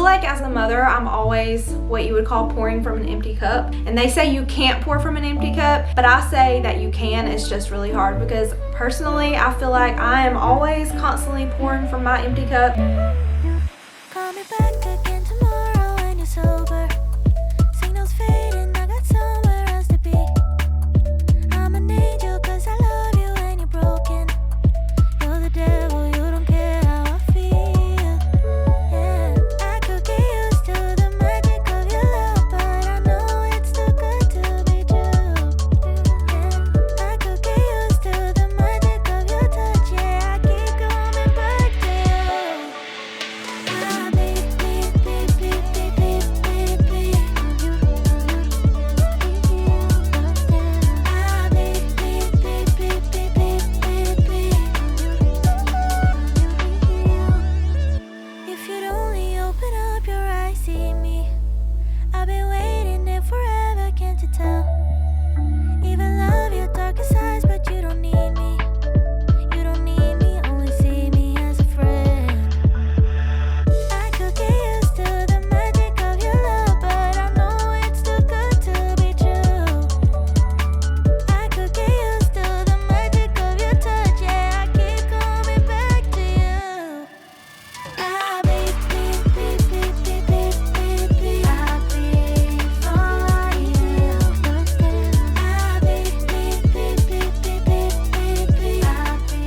feel like as a mother, I'm always what you would call pouring from an empty cup. And they say you can't pour from an empty cup, but I say that you can. It's just really hard because personally, I feel like I am always constantly pouring from my empty cup. Call me back again tomorrow when you're sober. Signals fading, I got somewhere else to be. I'ma need you cause I love you and you're broken. You're the devil, you don't care how I feel. Yeah, I could get used to the magic of your love, but I know it's too good to be true. Yeah, I could get used to the magic of your touch. Yeah, I keep coming back to you. Ah, beep, beep, beep, beep, beep, beep, beep, beep. Ah, beep, beep, beep, beep, beep, beep, beep, beep. If you'd only open up your eyes, see me. I've been waiting there forever, can't you tell? Even love your darkest sides, but you don't need me. You don't need me, only see me as a friend. I could get used to the magic of your love, but I know it's too good to be true. I could get used to the magic of your touch, yeah, I keep coming back to you. Ah, beep, beep, beep, beep, beep, beep, beep, beep. I'll be for you. Ah, beep, beep, beep, beep, beep, beep, beep, beep. I'll be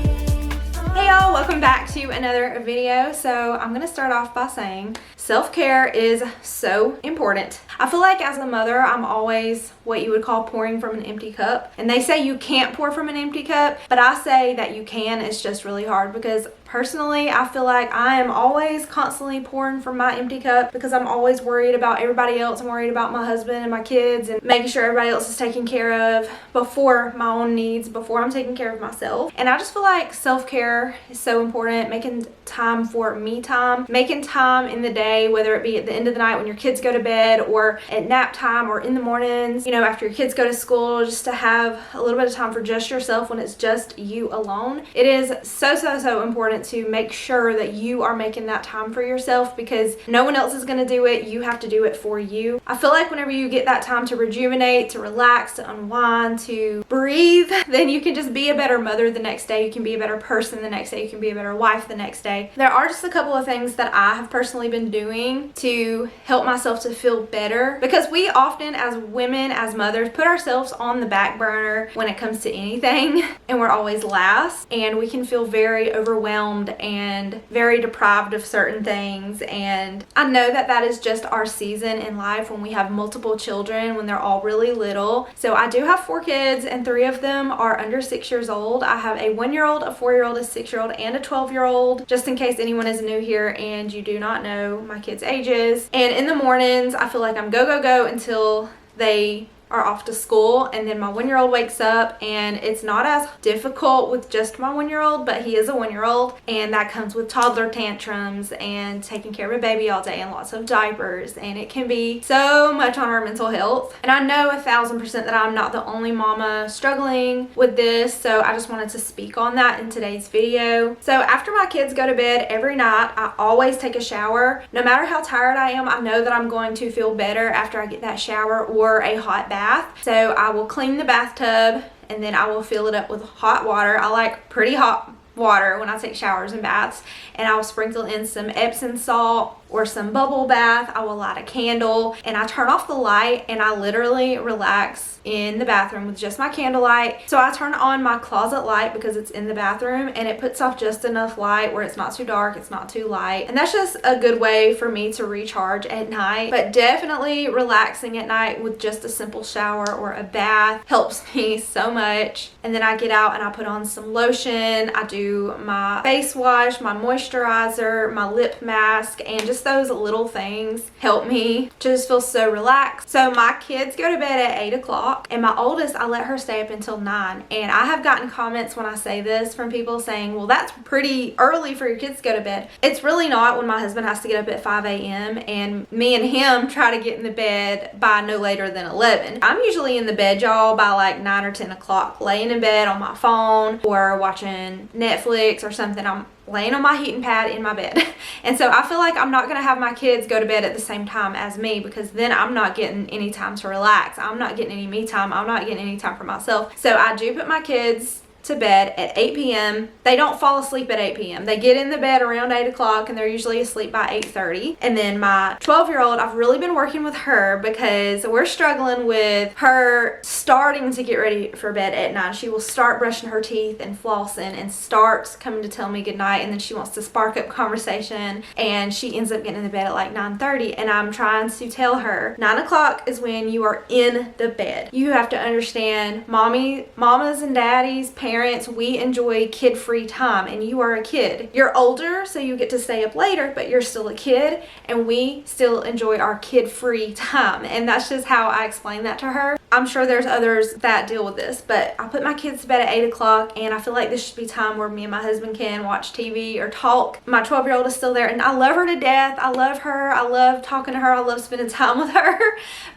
for Hey y'all, welcome back to another video. So I'm gonna start off by saying self-care is so important. I feel like as a mother, I'm always what you would call pouring from an empty cup. And they say you can't pour from an empty cup, but I say that you can. It's just really hard because personally, I feel like I am always constantly pouring from my empty cup because I'm always worried about everybody else. I'm worried about my husband and my kids and making sure everybody else is taken care of before my own needs, before I'm taking care of myself. And I just feel like self-care is so important, making time for me time, making time in the day, whether it be at the end of the night when your kids go to bed or at nap time or in the mornings, you know, after your kids go to school, just to have a little bit of time for just yourself when it's just you alone. It is so important to make sure that you are making that time for yourself because no one else is going to do it. You have to do it for you. I feel like whenever you get that time to rejuvenate, to relax, to unwind, to breathe, then you can just be a better mother the next day. You can be a better person the next day. You can be a better wife the next day. There are just a couple of things that I have personally been doing to help myself to feel better because we often as women, as mothers, put ourselves on the back burner when it comes to anything and we're always last and we can feel very overwhelmed and very deprived of certain things. And I know that that is just our season in life when we have multiple children, when they're all really little. So I do have 4 kids and 3 of them are under 6 years old. I have a 1-year-old, a 4-year-old, a 6-year-old, and a 12-year-old, just in case anyone is new here and you do not know my kids' ages. And in the mornings, I feel like I'm go until they are off to school, and then my 1-year-old wakes up, and it's not as difficult with just my 1-year-old, but he is a 1-year-old, and that comes with toddler tantrums and taking care of a baby all day and lots of diapers, and it can be so much on our mental health. And I know 1000% that I'm not the only mama struggling with this, so I just wanted to speak on that in today's video. So after my kids go to bed every night, I always take a shower. No matter how tired I am, I know that I'm going to feel better after I get that shower or a hot bath. So I will clean the bathtub and then I will fill it up with hot water. I like pretty hot water when I take showers and baths, and I will sprinkle in some Epsom salt or some bubble bath. I will light a candle and I turn off the light and I literally relax in the bathroom with just my candlelight. So I turn on my closet light because it's in the bathroom and it puts off just enough light where it's not too dark, it's not too light. And that's just a good way for me to recharge at night. But definitely relaxing at night with just a simple shower or a bath helps me so much. And then I get out and I put on some lotion. I do my face wash, my moisturizer, my lip mask, and just those little things help me to just feel so relaxed. So my kids go to bed at 8 o'clock and my oldest, I let her stay up until 9. And I have gotten comments when I say this from people saying, well, that's pretty early for your kids to go to bed. It's really not when my husband has to get up at 5 a.m. and me and him try to get in the bed by no later than 11. I'm usually in the bed, y'all, by like 9 or 10 o'clock, laying in bed on my phone or watching Netflix or something. I'm laying on my heating pad in my bed. And so I feel like I'm not going to have my kids go to bed at the same time as me, because then I'm not getting any time to relax. I'm not getting any me time. I'm not getting any time for myself. So I do put my kids to bed at 8 p.m. They don't fall asleep at 8 p.m. They get in the bed around 8 o'clock and they're usually asleep by 8:30. And then my 12-year-old, I've really been working with her because we're struggling with her starting to get ready for bed at 9. She will start brushing her teeth and flossing and starts coming to tell me goodnight, and then she wants to spark up conversation, and she ends up getting in the bed at like 9:30. And I'm trying to tell her 9 o'clock is when you are in the bed. You have to understand, mamas and daddies, parents, we enjoy kid-free time, and you are a kid. You're older, so you get to stay up later, but you're still a kid, and we still enjoy our kid-free time. And that's just how I explain that to her. I'm sure there's others that deal with this, but I put my kids to bed at 8 o'clock, and I feel like this should be time where me and my husband can watch TV or talk. My 12-year-old is still there, and I love her to death. I love her. I love talking to her. I love spending time with her.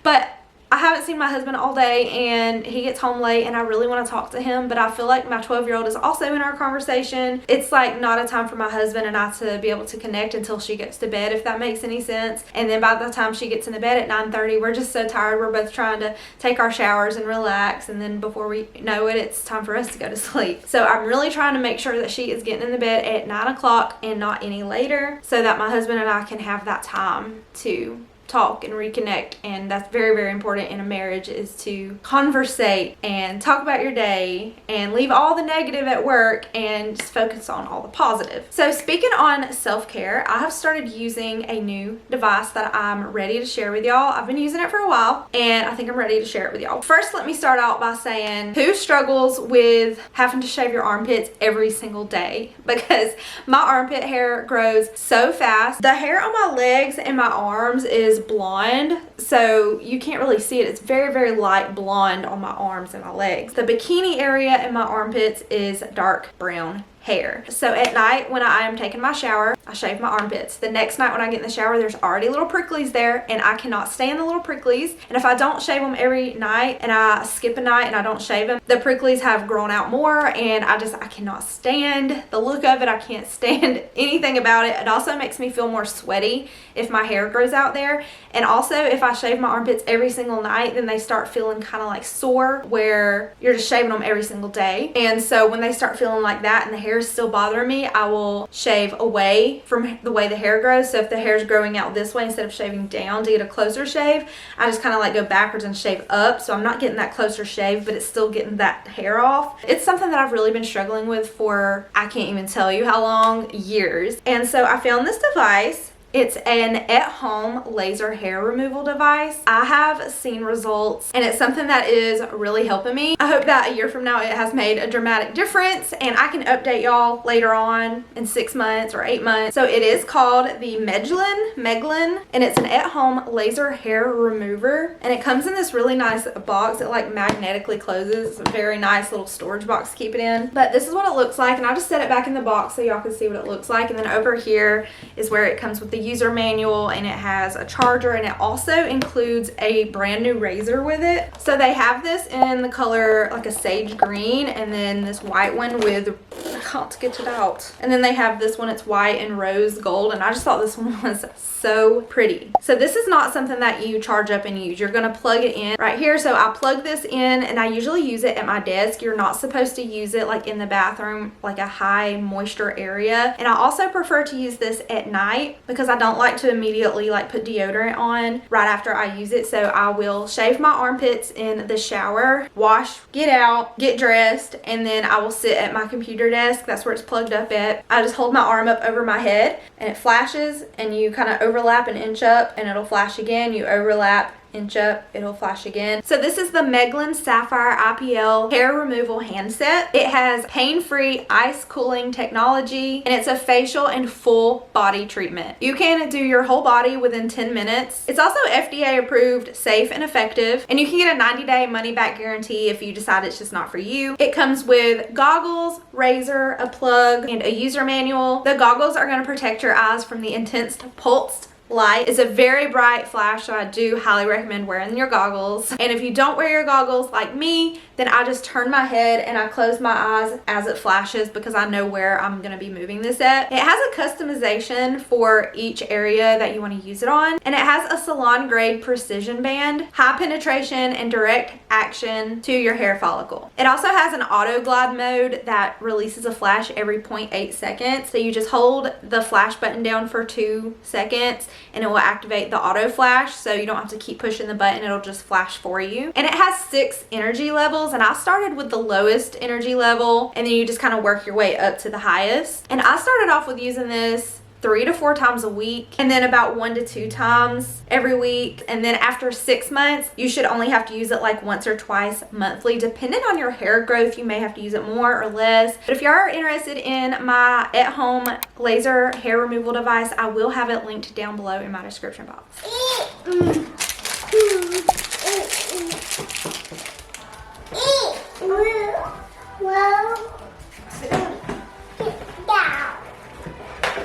But I haven't seen my husband all day, and he gets home late, and I really want to talk to him, but I feel like my 12-year-old is also in our conversation. It's like not a time for my husband and I to be able to connect until she gets to bed, if that makes any sense. And then by the time she gets in the bed at 9:30, we're just so tired. We're both trying to take our showers and relax, and then before we know it, it's time for us to go to sleep. So I'm really trying to make sure that she is getting in the bed at 9 o'clock and not any later, so that my husband and I can have that time to talk and reconnect. And that's very, very important in a marriage, is to conversate and talk about your day and leave all the negative at work and just focus on all the positive. So speaking on self-care, I have started using a new device that I'm ready to share with y'all. I've been using it for a while, and I think I'm ready to share it with y'all. First, let me start out by saying, who struggles with having to shave your armpits every single day? Because my armpit hair grows so fast. The hair on my legs and my arms is blonde, so you can't really see it. It's very, very light blonde on my arms and my legs. The bikini area in my armpits is dark brown hair. So at night when I am taking my shower, I shave my armpits. The next night when I get in the shower, there's already little pricklies there, and I cannot stand the little pricklies. And if I don't shave them every night and I skip a night and I don't shave them, the pricklies have grown out more, and I cannot stand the look of it. I can't stand anything about it. It also makes me feel more sweaty if my hair grows out there. And also, if I shave my armpits every single night, then they start feeling kind of like sore, where you're just shaving them every single day. And so when they start feeling like that and the hair is still bothering me, I will shave away from the way the hair grows. So if the hair is growing out this way, instead of shaving down to get a closer shave, I just kind of like go backwards and shave up. So I'm not getting that closer shave, but it's still getting that hair off. It's something that I've really been struggling with for, I can't even tell you how long, years. And so I found this device. It's an at-home laser hair removal device. I have seen results, and it's something that is really helping me. I hope that a year from now it has made a dramatic difference, and I can update y'all later on in 6 months or 8 months. So it is called the Meglin, and it's an at-home laser hair remover, and it comes in this really nice box. It like magnetically closes. It's a very nice little storage box to keep it in. But this is what it looks like, and I just set it back in the box so y'all can see what it looks like. And then over here is where it comes with the user manual, and it has a charger, and it also includes a brand new razor with it. So they have this in the color like a sage green, and then this white one with, I can't get it out, and then they have this one, it's white and rose gold, and I just thought this one was so pretty. So this is not something that you charge up and use. You're gonna plug it in right here. So I plug this in, and I usually use it at my desk. You're not supposed to use it like in the bathroom, like a high moisture area. And I also prefer to use this at night because I don't like to immediately like put deodorant on right after I use it. So I will shave my armpits in the shower, wash, get out, get dressed, and then I will sit at my computer desk. That's where it's plugged up at. I just hold my arm up over my head, and it flashes, and you kind of overlap and inch up, and it'll flash again. You overlap, inch up, it'll flash again. So this is the Meglin Sapphire IPL hair removal handset. It has pain-free ice cooling technology, and it's a facial and full body treatment. You can do your whole body within 10 minutes. It's also FDA approved, safe and effective, and you can get a 90-day money-back guarantee if you decide it's just not for you. It comes with goggles, razor, a plug, and a user manual. The goggles are going to protect your eyes from the intense pulsed light. It's a very bright flash, so I do highly recommend wearing your goggles. And if you don't wear your goggles like me, then I just turn my head and I close my eyes as it flashes because I know where I'm going to be moving this at. It has a customization for each area that you want to use it on, and it has a salon grade precision band, high penetration and direct action to your hair follicle. It also has an auto glide mode that releases a flash every 0.8 seconds. So you just hold the flash button down for 2 seconds and it will activate the auto flash, so you don't have to keep pushing the button, it'll just flash for you. And it has 6 energy levels, and I started with the lowest energy level and then you just kind of work your way up to the highest. And I started off with using this 3 to 4 times a week, and then about 1 to 2 times every week. And then after 6 months, you should only have to use it like once or twice monthly. Depending on your hair growth, you may have to use it more or less. But if you are interested in my at-home laser hair removal device, I will have it linked down below in my description box.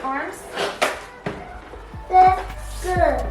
Arms. That's good.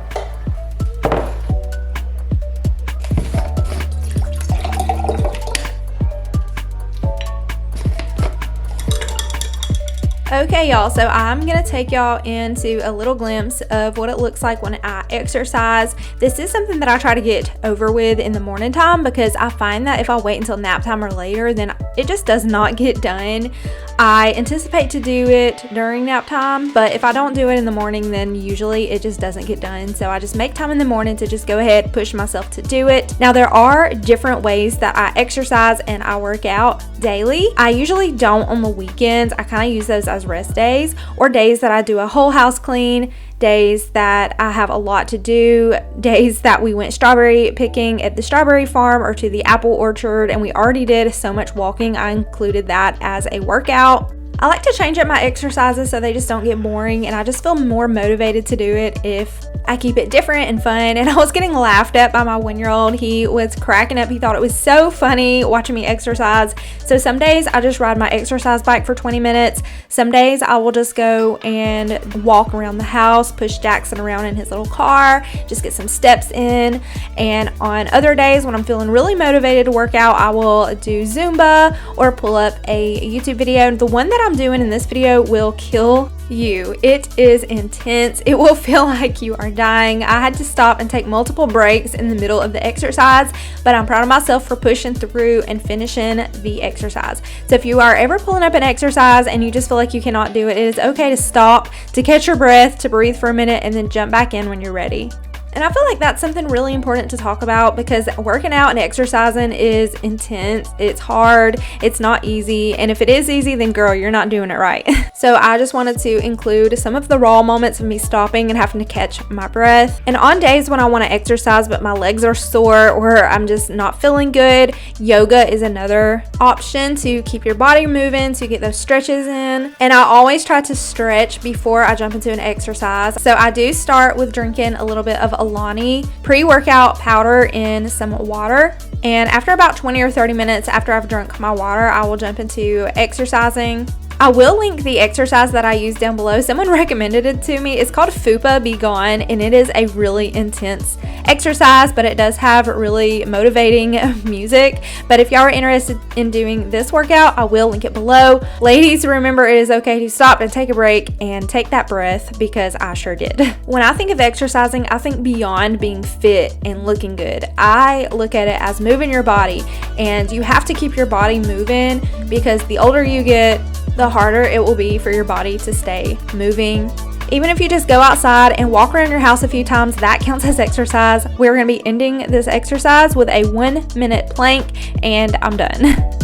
Okay, y'all, so I'm gonna take y'all into a little glimpse of what it looks like when I exercise. This is something that I try to get over with in the morning time because I find that if I wait until nap time or later, then it just does not get done. I anticipate to do it during nap time, but if I don't do it in the morning, then usually it just doesn't get done. So I just make time in the morning to just go ahead, push myself to do it. Now, there are different ways that I exercise and I work out daily. I usually don't on the weekends. I kind of use those as rest days or days that I do a whole house clean, days that I have a lot to do, days that we went strawberry picking at the strawberry farm or to the apple orchard and we already did so much walking. I included that as a workout. I like to change up my exercises so they just don't get boring, and I just feel more motivated to do it if I keep it different and fun. And I was getting laughed at by my 1-year-old. He was cracking up. He thought it was so funny watching me exercise. So some days I just ride my exercise bike for 20 minutes. Some days I will just go and walk around the house, push Jackson around in his little car, just get some steps in. And on other days when I'm feeling really motivated to work out, I will do Zumba or pull up a YouTube video. The one that I'm doing in this video will kill you. It is intense. It will feel like you are dying. I had to stop and take multiple breaks in the middle of the exercise, but I'm proud of myself for pushing through and finishing the exercise. So if you are ever pulling up an exercise and you just feel like you cannot do it, it is okay to stop, to catch your breath, to breathe for a minute, and then jump back in when you're ready. And I feel like that's something really important to talk about because working out and exercising is intense. It's hard. It's not easy. And if it is easy, then girl, you're not doing it right. So I just wanted to include some of the raw moments of me stopping and having to catch my breath. And on days when I want to exercise but my legs are sore or I'm just not feeling good, yoga is another option to keep your body moving, to get those stretches in. And I always try to stretch before I jump into an exercise. So I do start with drinking a little bit of Alani pre-workout powder in some water, and after about 20 or 30 minutes after I've drunk my water, I will jump into exercising. I will link the exercise that I use down below. Someone recommended it to me. It's called Fupa Be Gone, and it is a really intense exercise, but it does have really motivating music. But if y'all are interested in doing this workout, I will link it below. Ladies, remember it is okay to stop and take a break and take that breath, because I sure did. When I think of exercising, I think beyond being fit and looking good. I look at it as moving your body, and you have to keep your body moving because the older you get, the harder it will be for your body to stay moving. Even if you just go outside and walk around your house a few times, that counts as exercise. We're going to be ending this exercise with a 1-minute plank, and I'm done.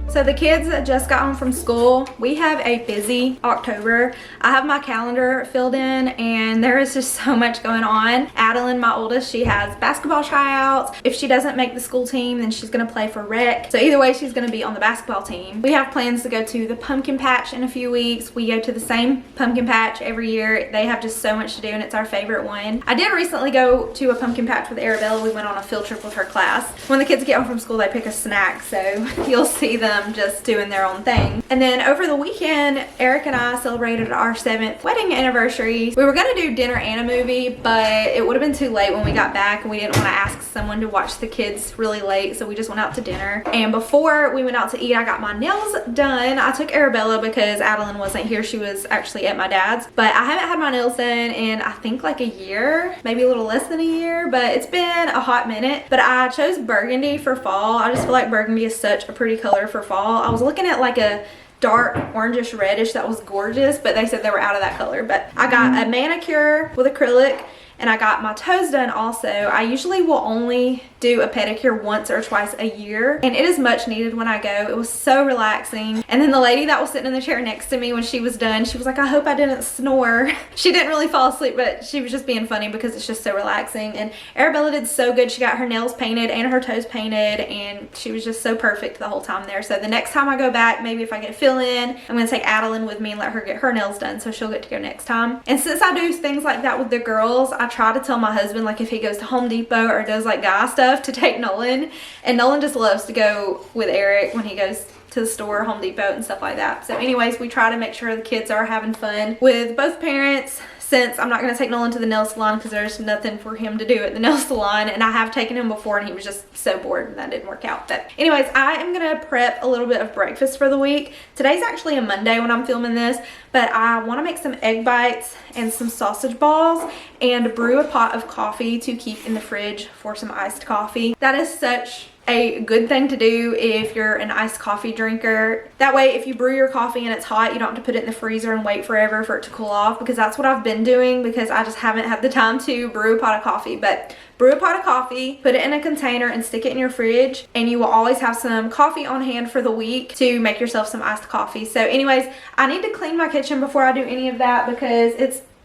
So So the kids just got home from school. We have a busy October. I have my calendar filled in and there is just so much going on. Adeline, my oldest, she has basketball tryouts. If she doesn't make the school team, then she's gonna play for rec. So either way, she's gonna be on the basketball team. We have plans to go to the pumpkin patch in a few weeks. We go to the same pumpkin patch every year. They have just so much to do and it's our favorite one. I did recently go to a pumpkin patch with Arabella. We went on a field trip with her class. When the kids get home from school, they pick a snack, so you'll see them just doing their own thing. And then over the weekend, Eric and I celebrated our 7th wedding anniversary. We were gonna do dinner and a movie, but it would have been too late when we got back and we didn't want to ask someone to watch the kids really late, so we just went out to dinner. And before we went out to eat, I got my nails done. I took Arabella because Adeline wasn't here. She was actually at my dad's, but I haven't had my nails done in I think like a year, maybe a little less than a year, but it's been a hot minute. But I chose burgundy for fall. I just feel like burgundy is such a pretty color for fall. I was looking at like a dark orangish reddish that was gorgeous, but they said they were out of that color. But I got a manicure with acrylic and I got my toes done also. I usually will only do a pedicure once or twice a year and it is much needed when I go. It was so relaxing. And then the lady that was sitting in the chair next to me when she was done, she was like, I hope I didn't snore. She didn't really fall asleep, but she was just being funny because it's just so relaxing. And Arabella did so good. She got her nails painted and her toes painted and she was just so perfect the whole time there. So the next time I go back, maybe if I get a fill in, I'm gonna take Adeline with me and let her get her nails done so she'll get to go next time. And since I do things like that with the girls, I try to tell my husband, like if he goes to Home Depot or does like guy stuff, to take Nolan. And Nolan just loves to go with Eric when he goes to the store, Home Depot and stuff like that. So anyways, we try to make sure the kids are having fun with both parents, since I'm not going to take Nolan to the nail salon because there's nothing for him to do at the nail salon. And I have taken him before and he was just so bored and that didn't work out. But anyways, I am going to prep a little bit of breakfast for the week. Today's actually a Monday when I'm filming this, but I want to make some egg bites and some sausage balls and brew a pot of coffee to keep in the fridge for some iced coffee. That is such a good thing to do if you're an iced coffee drinker. That way, if you brew your coffee and it's hot, you don't have to put it in the freezer and wait forever for it to cool off, because that's what I've been doing because I just haven't had the time to brew a pot of coffee. But brew a pot of coffee, put it in a container and stick it in your fridge, and you will always have some coffee on hand for the week to make yourself some iced coffee. So anyways, I need to clean my kitchen before I do any of that because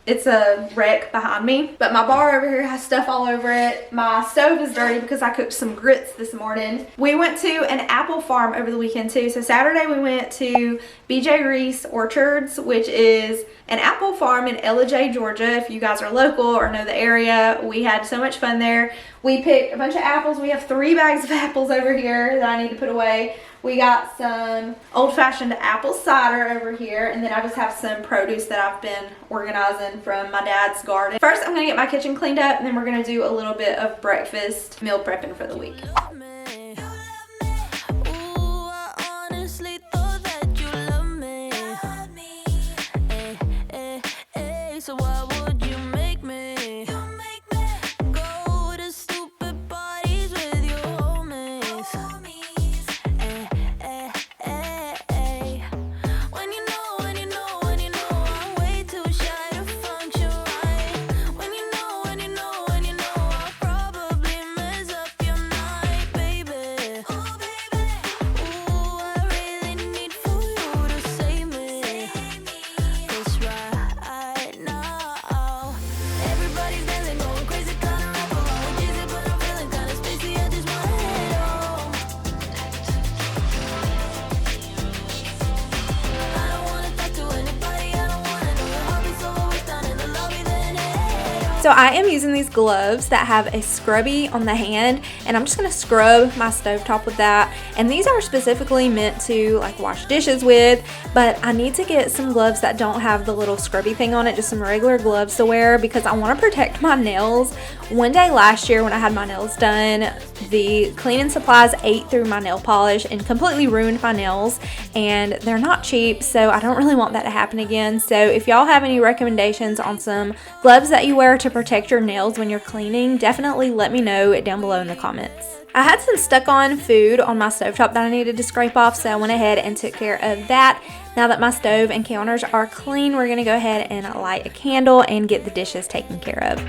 it's a wreck behind me. But my bar over here has stuff all over it. My stove is dirty because I cooked some grits this morning. We went to an apple farm over the weekend too. So Saturday we went to BJ Reese Orchards, which is an apple farm in Ellijay, Georgia. If you guys are local or know the area, we had so much fun there. We picked a bunch of apples. We have 3 bags of apples over here that I need to put away. We got some old-fashioned apple cider over here, and then I just have some produce that I've been organizing from my dad's garden. First, I'm gonna get my kitchen cleaned up, and then we're gonna do a little bit of breakfast meal prepping for the week. So I am using these gloves that have a scrubby on the hand, and I'm just going to scrub my stovetop with that. And these are specifically meant to like wash dishes with, but I need to get some gloves that don't have the little scrubby thing on it, just some regular gloves to wear because I want to protect my nails. One day last year when I had my nails done, the cleaning supplies ate through my nail polish and completely ruined my nails, and they're not cheap, so I don't really want that to happen again. So if y'all have any recommendations on some gloves that you wear to protect your nails when you're cleaning, definitely let me know down below in the comments. I had some stuck on food on my stovetop that I needed to scrape off, so I went ahead and took care of that. Now that my stove and counters are clean, we're going to go ahead and light a candle and get the dishes taken care of.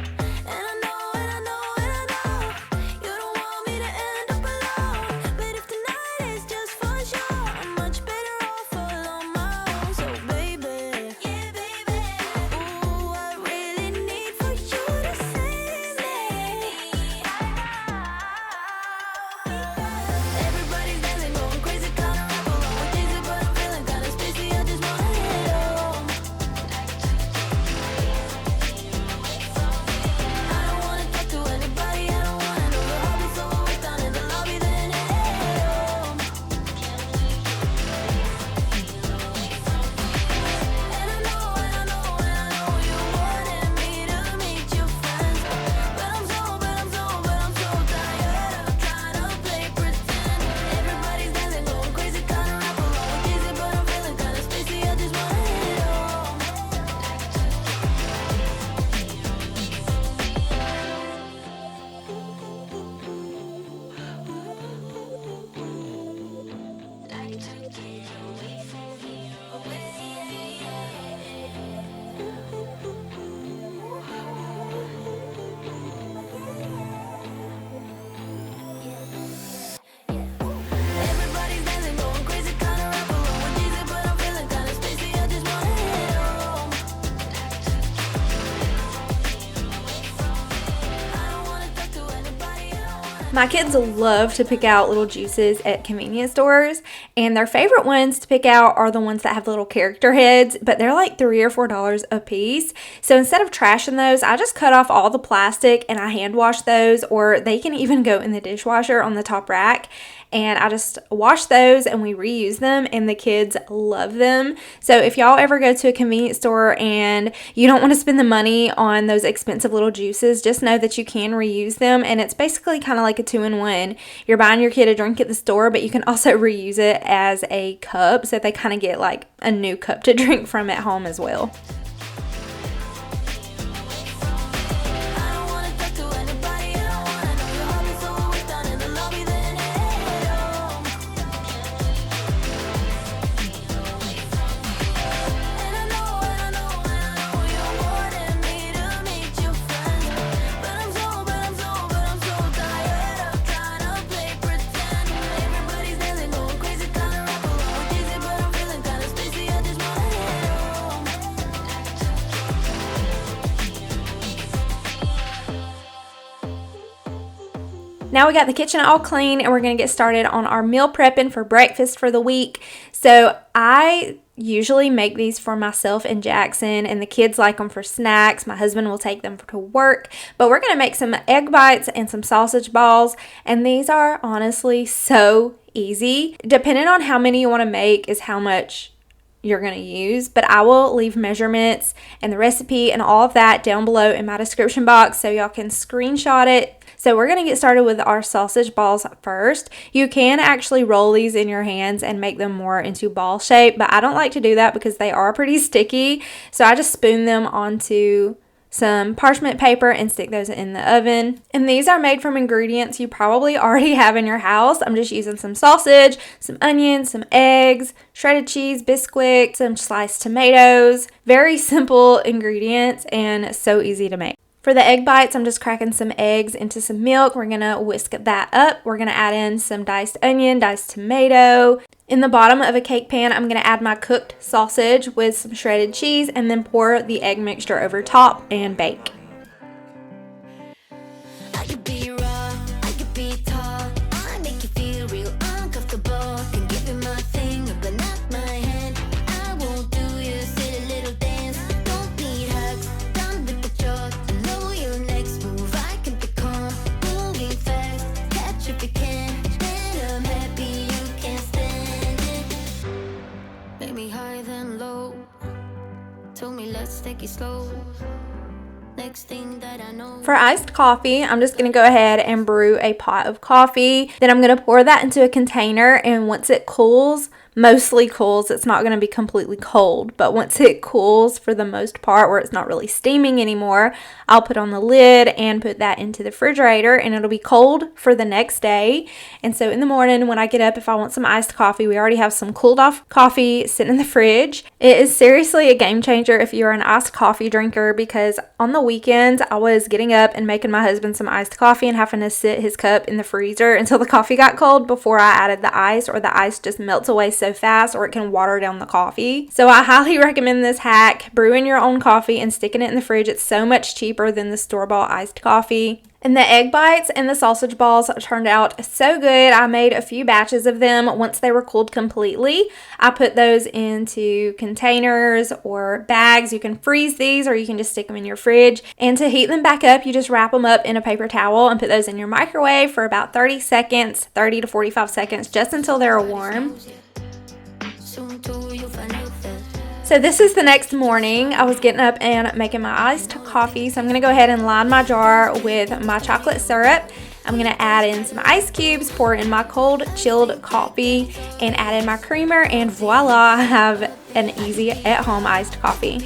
My kids love to pick out little juices at convenience stores, and their favorite ones to pick out are the ones that have little character heads, but they're like $3 or $4 a piece. So instead of trashing those, I just cut off all the plastic and I hand wash those, or they can even go in the dishwasher on the top rack. And I just wash those and we reuse them, and the kids love them. So if y'all ever go to a convenience store and you don't want to spend the money on those expensive little juices, just know that you can reuse them, and it's basically kind of like a 2-in-1. You're buying your kid a drink at the store, but you can also reuse it as a cup, so they kind of get like a new cup to drink from at home as well. Now we got the kitchen all clean, and we're going to get started on our meal prepping for breakfast for the week. So I usually make these for myself and Jackson, and the kids like them for snacks. My husband will take them to work, but we're going to make some egg bites and some sausage balls, and these are honestly so easy. Depending on how many you want to make is how much you're going to use, but I will leave measurements and the recipe and all of that down below in my description box so y'all can screenshot it. So we're going to get started with our sausage balls first. You can actually roll these in your hands and make them more into ball shape, but I don't like to do that because they are pretty sticky. So I just spoon them onto some parchment paper and stick those in the oven. And these are made from ingredients you probably already have in your house. I'm just using some sausage, some onions, some eggs, shredded cheese, bisquik, some sliced tomatoes. Very simple ingredients and so easy to make. For the egg bites, I'm just cracking some eggs into some milk. We're going to whisk that up. We're going to add in some diced onion, diced tomato. In the bottom of a cake pan, I'm going to add my cooked sausage with some shredded cheese and then pour the egg mixture over top and bake. I could be raw, I could be tall. I make you feel real uncomfortable. Can give you my finger, but not my hand. I won't do your silly little dance. Don't need hugs, done with the chores. I know your next move. I can be calm, moving fast. Catch if you can. Then I'm happy you can't stand it. Make me high then low. Told me let's take it slow. Next thing that I know. For iced coffee, I'm just going to go ahead and brew a pot of coffee. Then I'm going to pour that into a container, and once it cools, mostly cools, it's not going to be completely cold, but once it cools for the most part where it's not really steaming anymore, I'll put on the lid and put that into the refrigerator, and it'll be cold for the next day. And so in the morning when I get up, if I want some iced coffee, we already have some cooled off coffee sitting in the fridge. It is seriously a game changer if you're an iced coffee drinker, because on the weekends I was getting up and making my husband some iced coffee and having to sit his cup in the freezer until the coffee got cold before I added the ice, or the ice just melts away so fast or it can water down the coffee. So I highly recommend this hack, brewing your own coffee and sticking it in the fridge. It's so much cheaper than the store-bought iced coffee. And the egg bites and the sausage balls turned out so good. I made a few batches of them. Once they were cooled completely, I put those into containers or bags. You can freeze these or you can just stick them in your fridge. And to heat them back up, you just wrap them up in a paper towel and put those in your microwave for about 30 seconds, 30 to 45 seconds, just until they're warm. So this is the next morning. I was getting up and making my iced coffee. So I'm going to go ahead and line my jar with my chocolate syrup. I'm going to add in some ice cubes, pour in my cold chilled coffee, and add in my creamer, and voila, I have an easy at home iced coffee.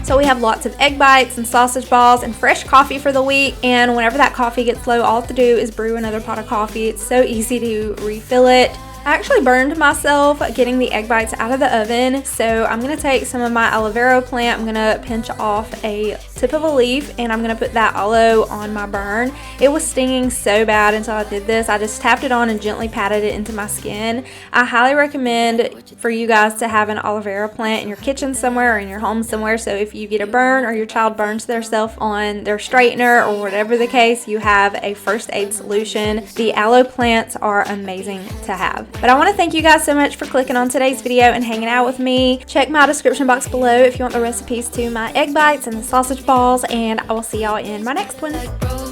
So we have lots of egg bites and sausage balls and fresh coffee for the week, and whenever that coffee gets low, all I have to do is brew another pot of coffee. It's so easy to refill it. I actually burned myself getting the egg bites out of the oven, so I'm going to take some of my aloe vera plant. I'm going to pinch off a tip of a leaf, and I'm going to put that aloe on my burn. It was stinging so bad until I did this. I just tapped it on and gently patted it into my skin. I highly recommend for you guys to have an aloe vera plant in your kitchen somewhere or in your home somewhere, so if you get a burn or your child burns themselves on their straightener or whatever the case, you have a first aid solution. The aloe plants are amazing to have. But I want to thank you guys so much for clicking on today's video and hanging out with me. Check my description box below if you want the recipes to my egg bites and the sausage balls, and I will see y'all in my next one.